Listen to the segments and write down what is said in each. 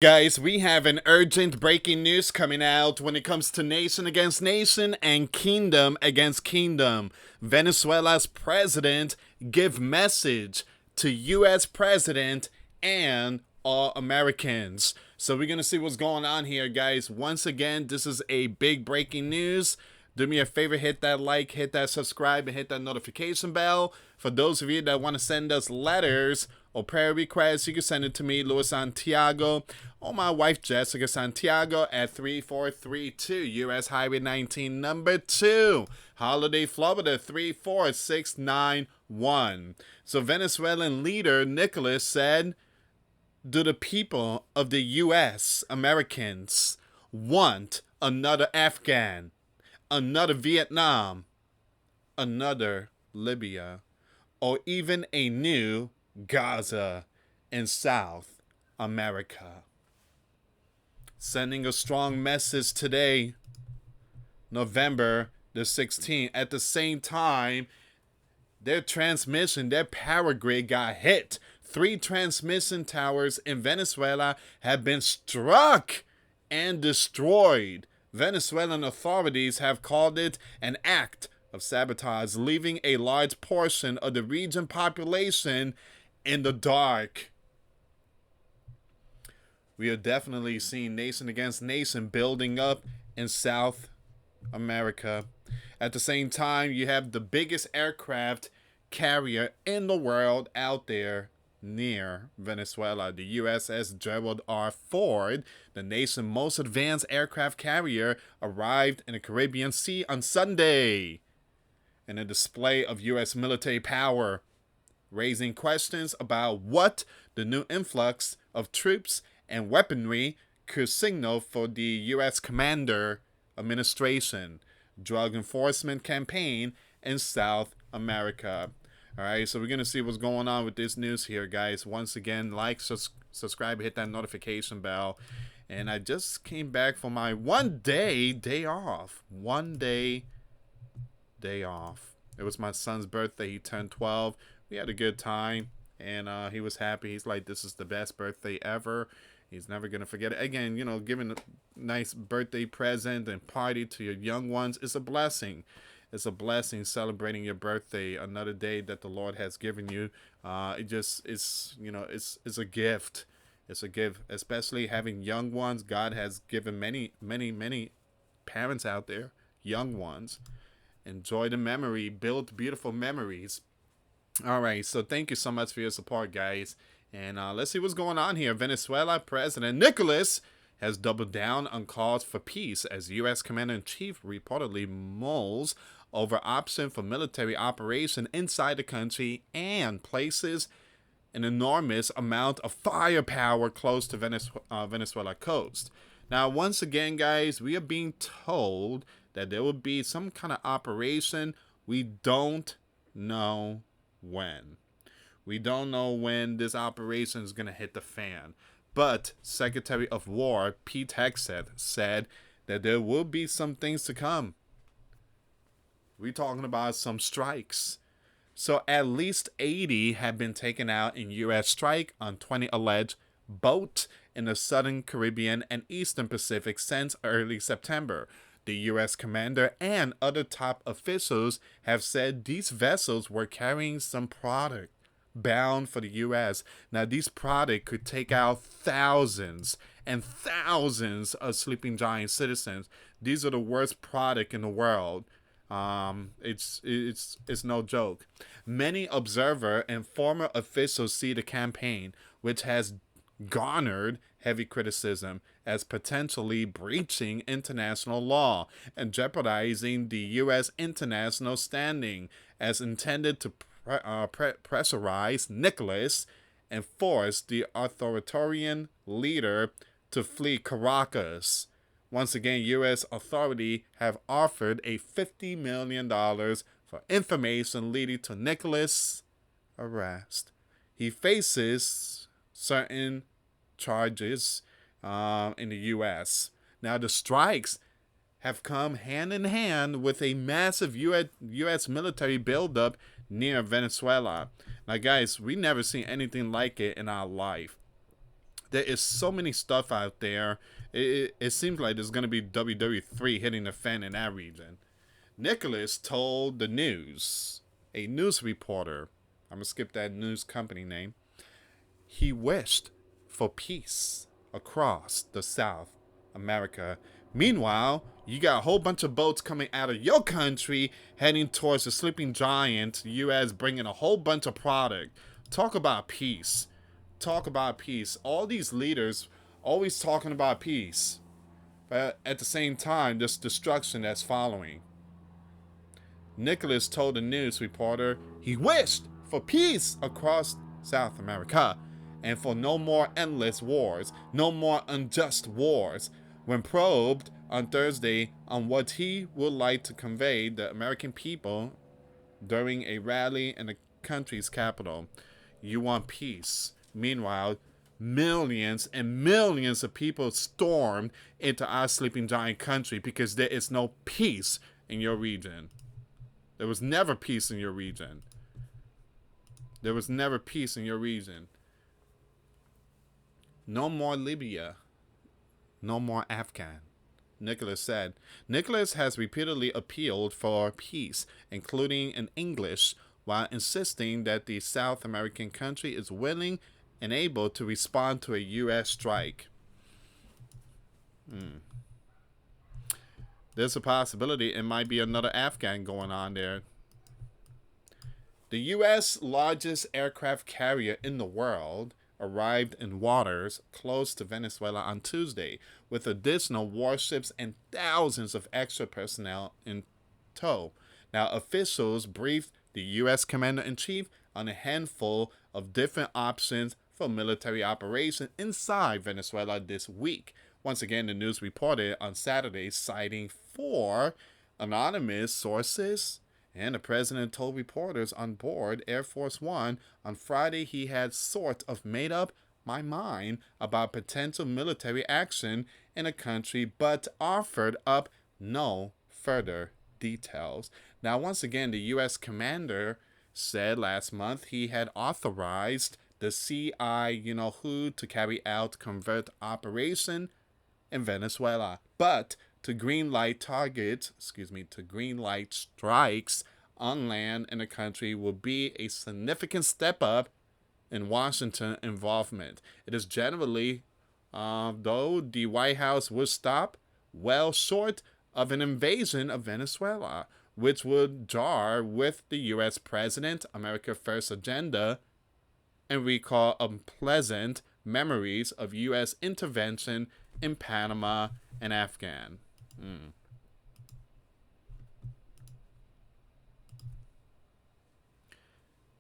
Guys, we have an urgent breaking news coming out when it comes to nation against nation and kingdom against kingdom. Venezuela's president give message to US president and all Americans. So we're going to see what's going on here, guys. Once again, this is a big breaking news. Do me a favor, hit that like, hit that subscribe, and hit that notification bell. For those of you that want to send us letters or prayer requests, you can send it to me, US Santiago, or my wife, Jessica Santiago, at 3432 US Highway 19, number 2, Holiday, Florida, 34691. So Venezuelan leader Nicholas said, do the people of the US, Americans, want another Afghan, another Vietnam, another Libya, or even a new Gaza in South America? Sending a strong message today, November the 16th. At the same time, their power grid got hit. 3 transmission towers in Venezuela have been struck and destroyed. Venezuelan authorities have called it an act of sabotage, leaving a large portion of the region population in the dark. We are definitely seeing nation against nation building up in South America. At the same time, you have the biggest aircraft carrier in the world out there near Venezuela. The USS Gerald R. Ford, the nation's most advanced aircraft carrier, arrived in the Caribbean Sea on Sunday in a display of U.S. military power, raising questions about what the new influx of troops and weaponry could signal for the U.S. Commander Administration drug enforcement campaign in South America. All right, so we're going to see what's going on with this news here, guys. Once again, like, subscribe, hit that notification bell. And I just came back from my day off. Day off. It was my son's birthday. He turned 12. We had a good time, and he was happy. He's like, this is the best birthday ever. He's never going to forget it. Again, giving a nice birthday present and party to your young ones is a blessing. It's a blessing celebrating your birthday, another day that the Lord has given you. It's a gift. It's a gift, especially having young ones. God has given many parents out there, young ones. Enjoy the memory, build beautiful memories. All right, so thank you so much for your support, guys. And let's see what's going on here. Venezuela President Nicholas has doubled down on calls for peace as U.S. Commander-in-Chief reportedly mulls over option for military operation inside the country and places an enormous amount of firepower close to Venezuela coast. Now, once again, guys, we are being told that there will be some kind of operation. We don't know when. We don't know when this operation is going to hit the fan. But Secretary of War Pete Hegseth said that there will be some things to come. We're talking about some strikes. So at least 80 have been taken out in U.S. strike on 20 alleged boats in the Southern Caribbean and Eastern Pacific since early September. The U.S. commander and other top officials have said these vessels were carrying some product bound for the U.S. Now, these product could take out thousands and thousands of Sleeping Giant citizens. These are the worst product in the world. It's no joke. Many observer and former officials see the campaign, which has garnered heavy criticism, as potentially breaching international law and jeopardizing the U.S. international standing, as intended to pressurize Nicholas and force the authoritarian leader to flee Caracas. Once again, U.S. authorities have offered a $50 million for information leading to Nicholas' arrest. He faces certain charges in the U.S. Now, the strikes have come hand in hand with a massive U.S. military buildup near Venezuela. Now, guys, we never seen anything like it in our life. There is so many stuff out there. It seems like there's going to be WWE3 hitting the fan in that region. Nicholas told the news, a news reporter, I'm going to skip that news company name, he wished for peace across the South America. Meanwhile, you got a whole bunch of boats coming out of your country heading towards the sleeping giant, U.S., bringing a whole bunch of product. Talk about peace. Talk about peace. All these leaders always talking about peace. But at the same time, this destruction that's following. Nicholas told the news reporter he wished for peace across South America and for no more endless wars, no more unjust wars. When probed on Thursday on what he would like to convey the American people during a rally in the country's capital, you want peace. Meanwhile, millions and millions of people stormed into our sleeping giant country because there is no peace in your region. There was never peace in your region. There was never peace in your region. No more Libya. No more Afghan. Nicholas said. Nicholas has repeatedly appealed for peace, including in English, while insisting that the South American country is willing and able to respond to a U.S. strike. There's a possibility it might be another Afghan going on there. The U.S. largest aircraft carrier in the world arrived in waters close to Venezuela on Tuesday, with additional warships and thousands of extra personnel in tow. Now, officials briefed the U.S. Commander-in-Chief on a handful of different options for military operation inside Venezuela this week. Once again, the news reported on Saturday, citing 4 anonymous sources, and the president told reporters on board Air Force One on Friday he had sort of made up my mind about potential military action in a country, but offered up no further details. Now, once again, the U.S. commander said last month he had authorized the CI-you-know-who to carry out covert operation in Venezuela, but to greenlight strikes on land in the country will be a significant step up in Washington involvement. It is generally, though the White House would stop well short of an invasion of Venezuela, which would jar with the U.S. President, America First agenda, and recall unpleasant memories of U.S. intervention in Panama and Afghan.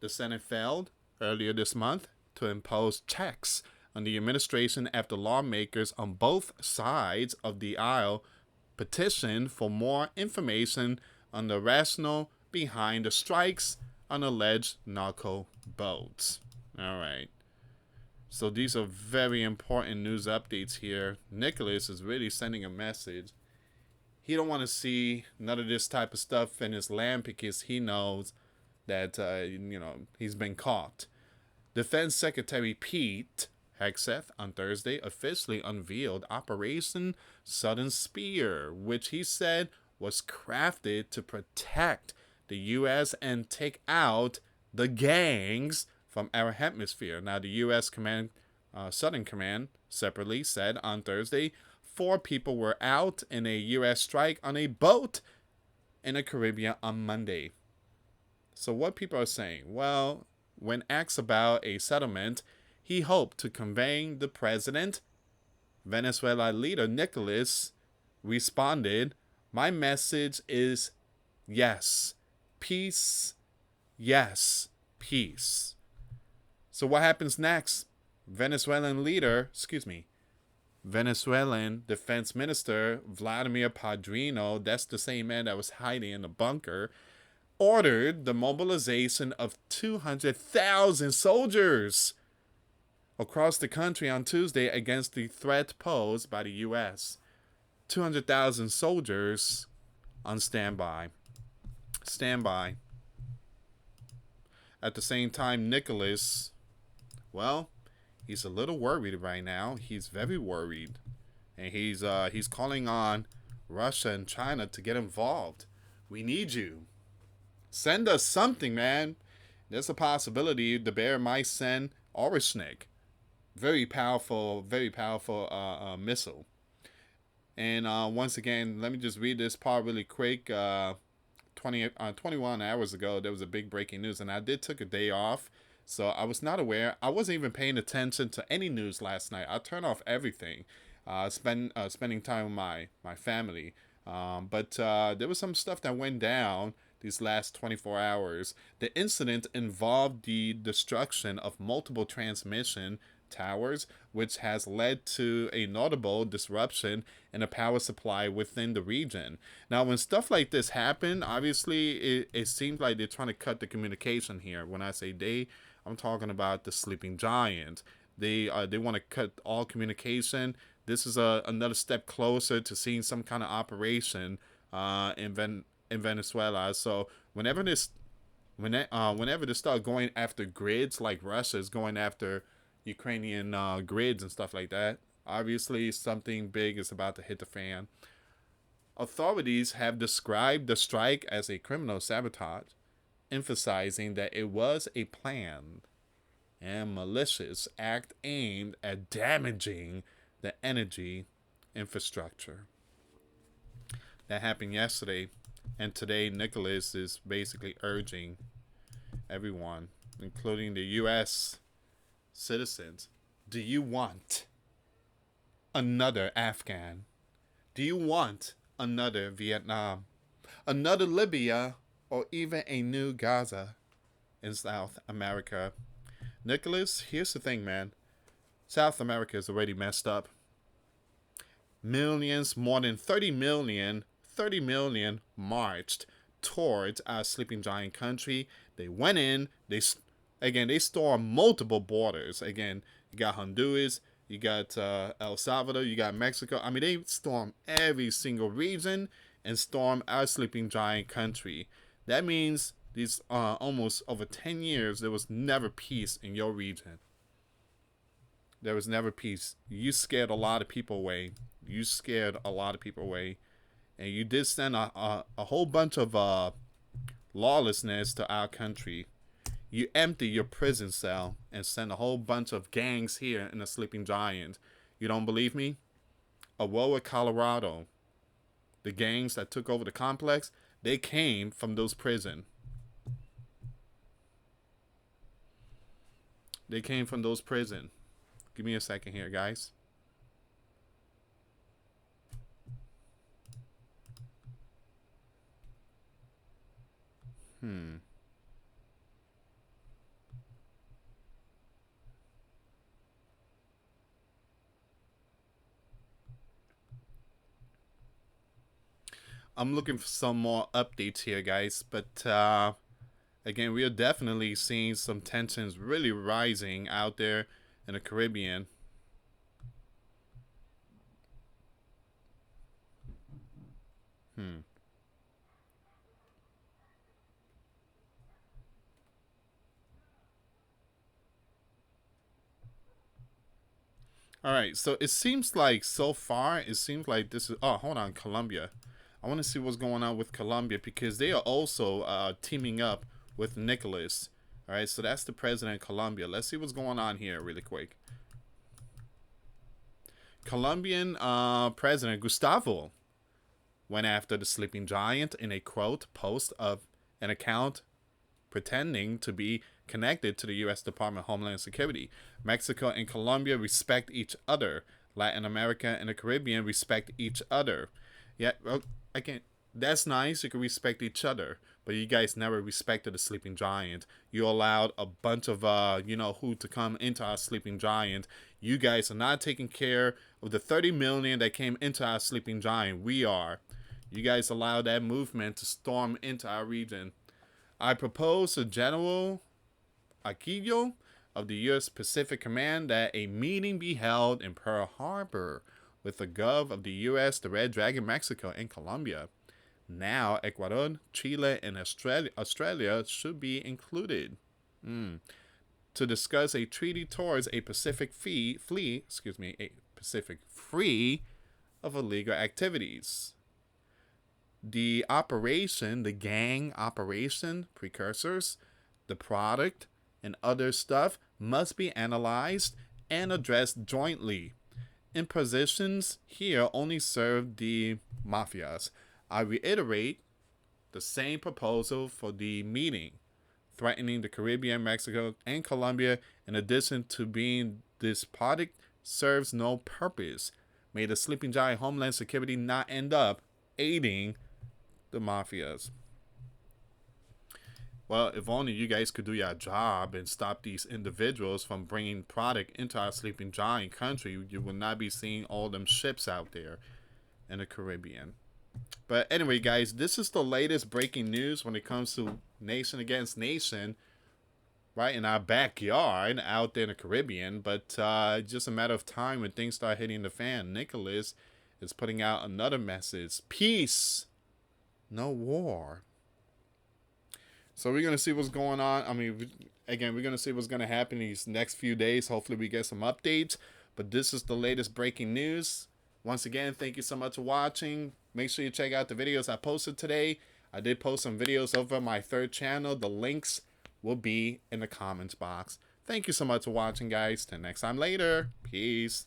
The Senate failed earlier this month to impose checks on the administration after lawmakers on both sides of the aisle petitioned for more information on the rationale behind the strikes on alleged narco boats. All right. So these are very important news updates here. Nicholas is really sending a message. He don't want to see none of this type of stuff in his land because he knows that, he's been caught. Defense Secretary Pete Hegseth on Thursday officially unveiled Operation Southern Spear, which he said was crafted to protect the U.S. and take out the gangs from our hemisphere. Now, the U.S. Southern Command separately said on Thursday 4 people were out in a U.S. strike on a boat in the Caribbean on Monday. So what people are saying? Well, when asked about a settlement, he hoped to convey the president. Venezuela leader Nicholas responded, "My message is yes, peace, yes, peace." So what happens next? Venezuelan Defense Minister Vladimir Padrino, that's the same man that was hiding in the bunker, ordered the mobilization of 200,000 soldiers across the country on Tuesday against the threat posed by the U.S. 200,000 soldiers on standby. At the same time, Nicholas, well, He's a little worried right now. He's very worried, and he's calling on Russia and China to get involved. We need you. Send us something, man. There's a possibility the bear might send Orishnik. Very powerful missile. And once again, let me just read this part really quick. 21 hours ago, there was a big breaking news, and I did took a day off, so I was not aware. I wasn't even paying attention to any news last night. I turned off everything, spending time with my family. But there was some stuff that went down these last 24 hours. The incident involved the destruction of multiple transmission towers, which has led to a notable disruption in the power supply within the region. Now, when stuff like this happen, obviously it seems like they're trying to cut the communication here. When I say they, I'm talking about the sleeping giant. They want to cut all communication. This is another step closer to seeing some kind of operation in Venezuela. So whenever they start going after grids, like Russia is going after Ukrainian grids and stuff like that, obviously something big is about to hit the fan. Authorities have described the strike as a criminal sabotage, emphasizing that it was a planned and malicious act aimed at damaging the energy infrastructure. That happened yesterday, and today Nicholas is basically urging everyone, including the US citizens, do you want another Afghan? Do you want another Vietnam, another Libya, or even a new Gaza in South America? Nicholas, here's the thing, man. South America is already messed up. Millions, more than 30 million marched towards our sleeping giant country. They went in, they stormed multiple borders. Again, you got Honduras, you got El Salvador, you got Mexico. I mean, they stormed every single region and stormed our sleeping giant country. That means these almost over 10 years, there was never peace in your region. There was never peace. You scared a lot of people away. And you did send a whole bunch of lawlessness to our country. You empty your prison cell and send a whole bunch of gangs here in the sleeping giant. You don't believe me? Aurora, Colorado. The gangs that took over the complex, they came from those prisons. They came from those prisons. Give me a second here, guys. I'm looking for some more updates here, guys. But again, we are definitely seeing some tensions really rising out there in the Caribbean. All right, so it seems like so far, it seems like this is. Oh, hold on, Colombia. I want to see what's going on with Colombia because they are also teaming up with Nicholas. All right, so that's the president of Colombia. Let's see what's going on here really quick. Colombian President Gustavo went after the sleeping giant in a quote post of an account pretending to be connected to the U.S. Department of Homeland Security. Mexico and Colombia respect each other. Latin America and the Caribbean respect each other. Yeah, well, again, that's nice. You can respect each other, but you guys never respected the sleeping giant. You allowed a bunch of who to come into our sleeping giant. You guys are not taking care of the 30 million that came into our sleeping giant. We are. You guys allowed that movement to storm into our region. I propose to General Aquillo of the U.S. Pacific Command that a meeting be held in Pearl Harbor with the Gov of the U.S., the Red Dragon, Mexico, and Colombia. Now, Ecuador, Chile, and Australia should be included. to discuss a treaty towards a Pacific a Pacific free of illegal activities. The operation, the gang operation, precursors, the product, and other stuff must be analyzed and addressed jointly. Impositions here only serve the mafias. I reiterate the same proposal for the meeting, threatening the Caribbean, Mexico, and Colombia, in addition to being despotic, serves no purpose. May the sleeping giant Homeland Security not end up aiding the mafias. Well, if only you guys could do your job and stop these individuals from bringing product into our sleeping giant country, you would not be seeing all them ships out there in the Caribbean. But anyway, guys, this is the latest breaking news when it comes to nation against nation, right in our backyard out there in the Caribbean. But just a matter of time when things start hitting the fan. Nicholas is putting out another message: peace, no war. So we're going to see what's going on. I mean, again, we're going to see what's going to happen these next few days. Hopefully we get some updates. But this is the latest breaking news. Once again, thank you so much for watching. Make sure you check out the videos I posted today. I did post some videos over my third channel. The links will be in the comments box. Thank you so much for watching, guys. Till next time later. Peace.